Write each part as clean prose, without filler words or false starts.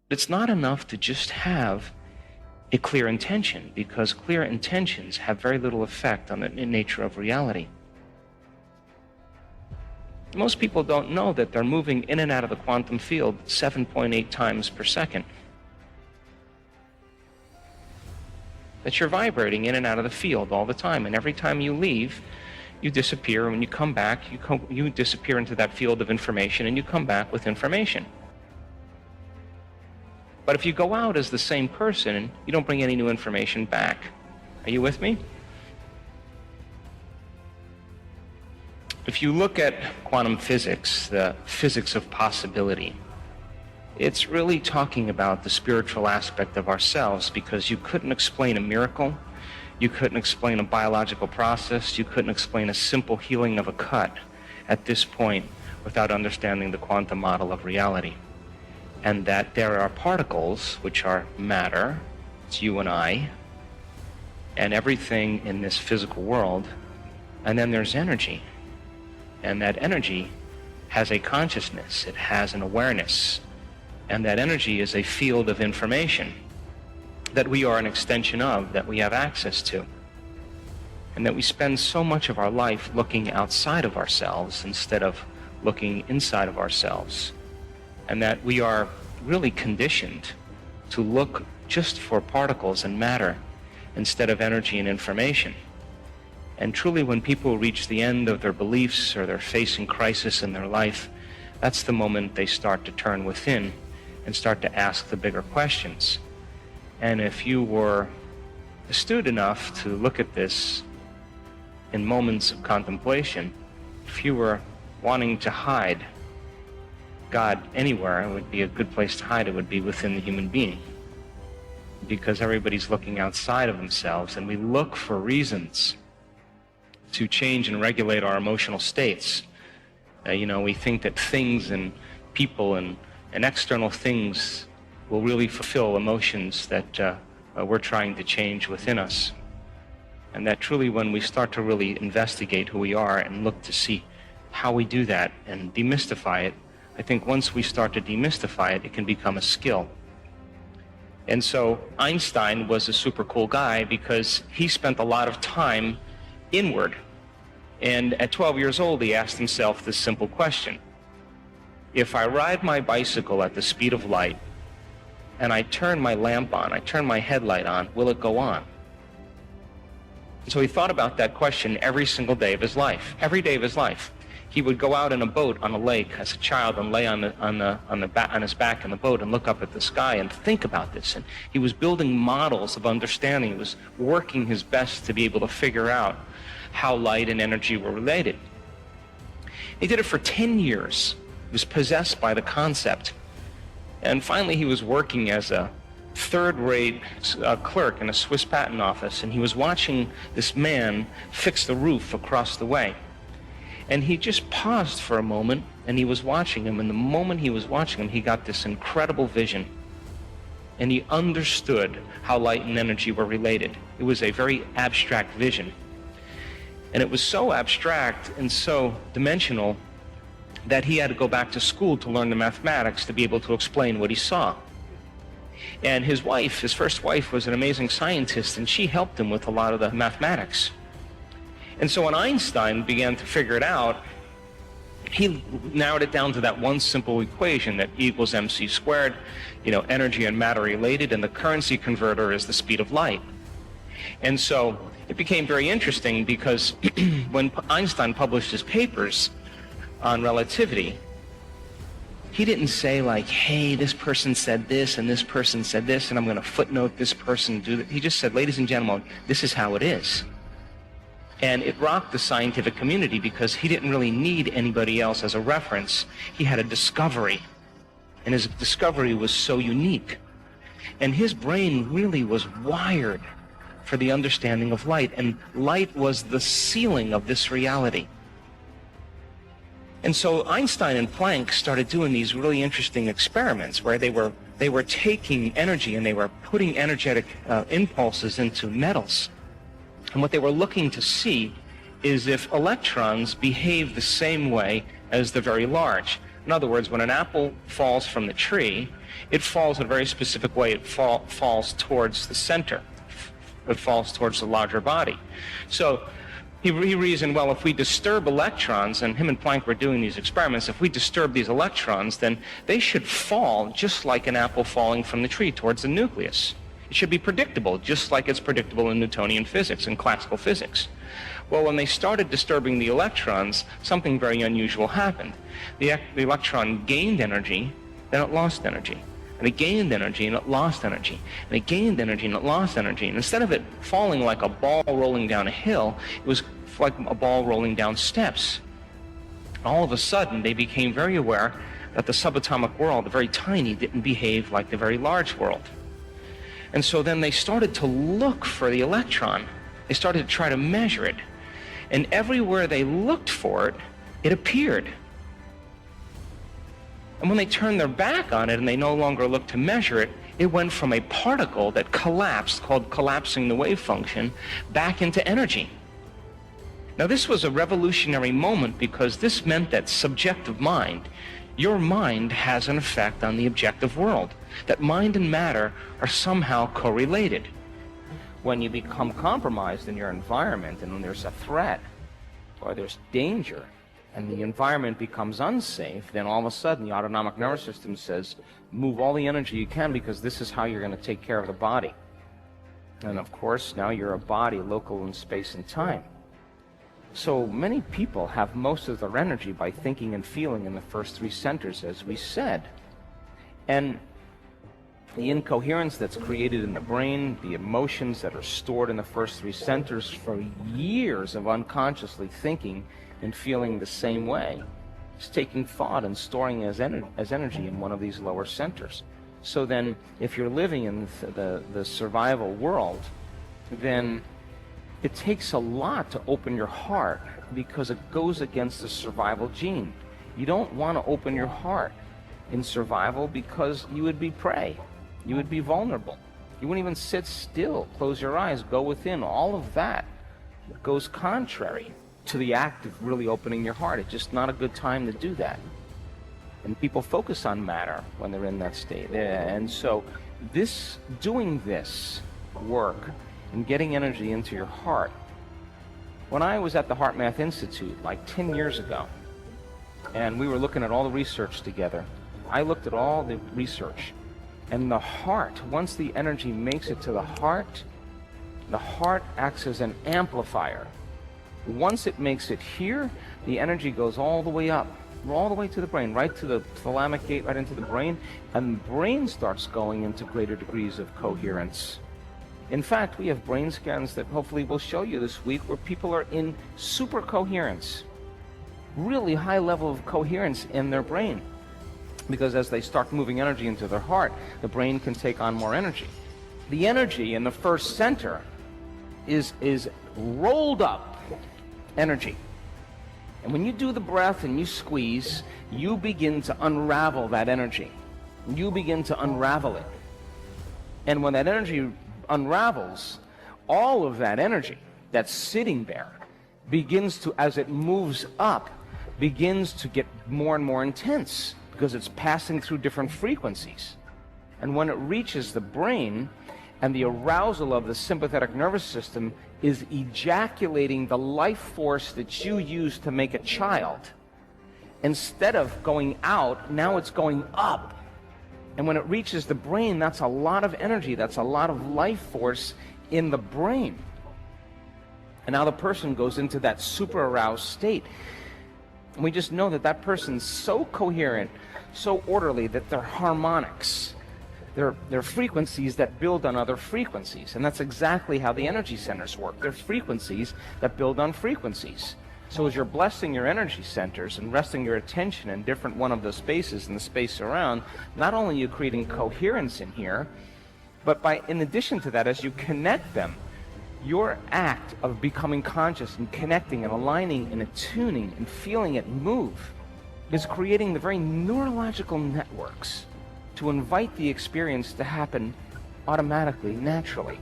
It's not enough to just have a clear intention, because clear intentions have very little effect on the nature of reality. Most people don't know that they're moving in and out of the quantum field 7.8 times per second. That you're vibrating in and out of the field all the time, and every time you leave, you disappear, and when you come back, you disappear into that field of information, and you come back with information. But if you go out as the same person, you don't bring any new information back. Are you with me? If you look at quantum physics, the physics of possibility, it's really talking about the spiritual aspect of ourselves, because you couldn't explain a miracle, you couldn't explain a biological process, you couldn't explain a simple healing of a cut at this point without understanding the quantum model of reality. And that there are particles, which are matter, it's you and I, and everything in this physical world, and then there's energy. And that energy has a consciousness, it has an awareness, and that energy is a field of information that we are an extension of, that we have access to. And that we spend so much of our life looking outside of ourselves instead of looking inside of ourselves. And that we are really conditioned to look just for particles and matter instead of energy and information. And truly, when people reach the end of their beliefs or they're facing crisis in their life, that's the moment they start to turn within and start to ask the bigger questions. And if you were astute enough to look at this in moments of contemplation, if you were wanting to hide God anywhere, it would be a good place to hide. It would be within the human being, because everybody's looking outside of themselves, and we look for reasons to change and regulate our emotional states. We think that things and people and external things will really fulfill emotions that we're trying to change within us. And that truly, when we start to really investigate who we are and look to see how we do that and demystify it, I think once we start to demystify it, it can become a skill. And so Einstein was a super cool guy because he spent a lot of time inward. And at 12 years old, he asked himself this simple question: if I ride my bicycle at the speed of light and I turn my lamp on, I turn my headlight on, will it go on? And so he thought about that question every single day of his life. Every day of his life. He would go out in a boat on a lake as a child and lay on his back in the boat and look up at the sky and think about this. And he was building models of understanding. He was working his best to be able to figure out how light and energy were related. He did it for 10 years. He was possessed by the concept. And finally, he was working as a third-rate clerk in a Swiss patent office, and he was watching this man fix the roof across the way. And he just paused for a moment, and he was watching him, and the moment he was watching him, he got this incredible vision. And he understood how light and energy were related. It was a very abstract vision. And it was so abstract and so dimensional that he had to go back to school to learn the mathematics to be able to explain what he saw. And his wife, his first wife, was an amazing scientist, and she helped him with a lot of the mathematics. And so when Einstein began to figure it out, he narrowed it down to that one simple equation, that E equals mc squared, energy and matter related, and the currency converter is the speed of light. And so it became very interesting because when Einstein published his papers on relativity, he didn't say like, hey, this person said this and this person said this, and I'm going to footnote this person do that. He just said, ladies and gentlemen, this is how it is. And it rocked the scientific community because he didn't really need anybody else as a reference. He had a discovery, and his discovery was so unique. And his brain really was wired for the understanding of light, and light was the ceiling of this reality. And so Einstein and Planck started doing these really interesting experiments where they were taking energy and they were putting energetic impulses into metals. And what they were looking to see is if electrons behave the same way as the very large. In other words, when an apple falls from the tree, it falls in a very specific way. It falls towards the center. It falls towards the larger body. So he reasoned, well, if we disturb electrons, and him and Planck were doing these experiments, if we disturb these electrons, then they should fall just like an apple falling from the tree towards the nucleus. It should be predictable, just like it's predictable in Newtonian physics and classical physics. Well, when they started disturbing the electrons, something very unusual happened. The electron gained energy, then it lost energy. And it gained energy and it lost energy. And it gained energy and it lost energy. And instead of it falling like a ball rolling down a hill, it was like a ball rolling down steps. All of a sudden, they became very aware that the subatomic world, the very tiny, didn't behave like the very large world. And so then they started to look for the electron. They started to try to measure it. And everywhere they looked for it, it appeared. And when they turned their back on it and they no longer looked to measure it, it went from a particle that collapsed, called collapsing the wave function, back into energy. Now this was a revolutionary moment because this meant that subjective mind, your mind has an effect on the objective world, that mind and matter are somehow correlated. When you become compromised in your environment and when there's a threat or there's danger, and the environment becomes unsafe, then all of a sudden the autonomic nervous system says, move all the energy you can because this is how you're going to take care of the body. And of course, now you're a body local in space and time. So many people have most of their energy by thinking and feeling in the first three centers, as we said. And the incoherence that's created in the brain, the emotions that are stored in the first three centers for years of unconsciously thinking and feeling the same way, is taking thought and storing as energy in one of these lower centers. So then, if you're living in the survival world, then it takes a lot to open your heart because it goes against the survival gene. You don't want to open your heart in survival because you would be prey. You would be vulnerable. You wouldn't even sit still, close your eyes, go within. All of that goes contrary to the act of really opening your heart. It's just not a good time to do that. And people focus on matter when they're in that state. And so doing this work and getting energy into your heart, when I was at the Heart Math Institute like 10 years ago, and we were looking at all the research together, I looked at all the research, and the heart, once the energy makes it to the heart acts as an amplifier. Once it makes it here, the energy goes all the way up, all the way to the brain, right to the thalamic gate, right into the brain, and the brain starts going into greater degrees of coherence. In fact, we have brain scans that hopefully we'll show you this week where people are in super coherence, really high level of coherence in their brain. Because as they start moving energy into their heart, the brain can take on more energy. The energy in the first center is rolled up energy. And when you do the breath and you squeeze, you begin to unravel that energy. You begin to unravel it. And when that energy unravels, all of that energy that's sitting there begins to, as it moves up, begins to get more and more intense because it's passing through different frequencies. And when it reaches the brain, and the arousal of the sympathetic nervous system is ejaculating the life force that you use to make a child. Instead of going out, now it's going up. And when it reaches the brain, that's a lot of energy, that's a lot of life force in the brain. And now the person goes into that super aroused state. And we just know that that person's so coherent, so orderly, that they're harmonics. They're frequencies that build on other frequencies. And that's exactly how the energy centers work. They're frequencies that build on frequencies. So as you're blessing your energy centers and resting your attention in different one of the spaces in the space around, not only are you creating coherence in here, but in addition to that, as you connect them, your act of becoming conscious and connecting and aligning and attuning and feeling it move is creating the very neurological networks to invite the experience to happen automatically, naturally.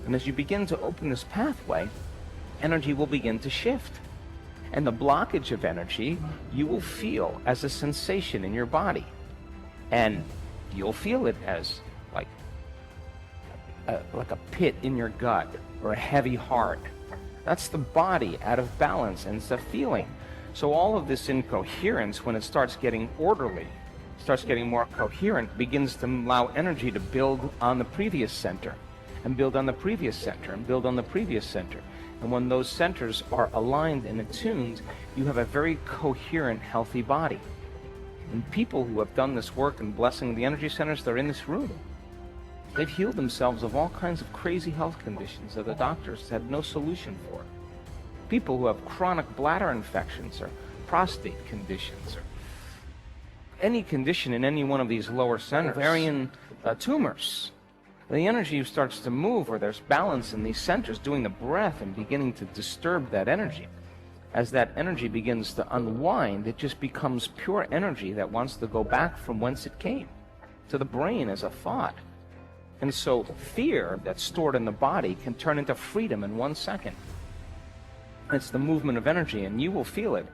And as you begin to open this pathway, energy will begin to shift. And the blockage of energy you will feel as a sensation in your body. And you'll feel it as like a pit in your gut or a heavy heart. That's the body out of balance, and it's a feeling. So all of this incoherence, when it starts getting orderly, starts getting more coherent, begins to allow energy to build on the previous center, and build on the previous center, and build on the previous center. And when those centers are aligned and attuned, you have a very coherent, healthy body. And people who have done this work in blessing the energy centers, they're in this room. They've healed themselves of all kinds of crazy health conditions that the doctors had no solution for. People who have chronic bladder infections or prostate conditions or any condition in any one of these lower centers, ovarian tumors. The energy starts to move, or there's balance in these centers, doing the breath and beginning to disturb that energy. As that energy begins to unwind, it just becomes pure energy that wants to go back from whence it came, to the brain as a thought. And so fear that's stored in the body can turn into freedom in 1 second. It's the movement of energy, and you will feel it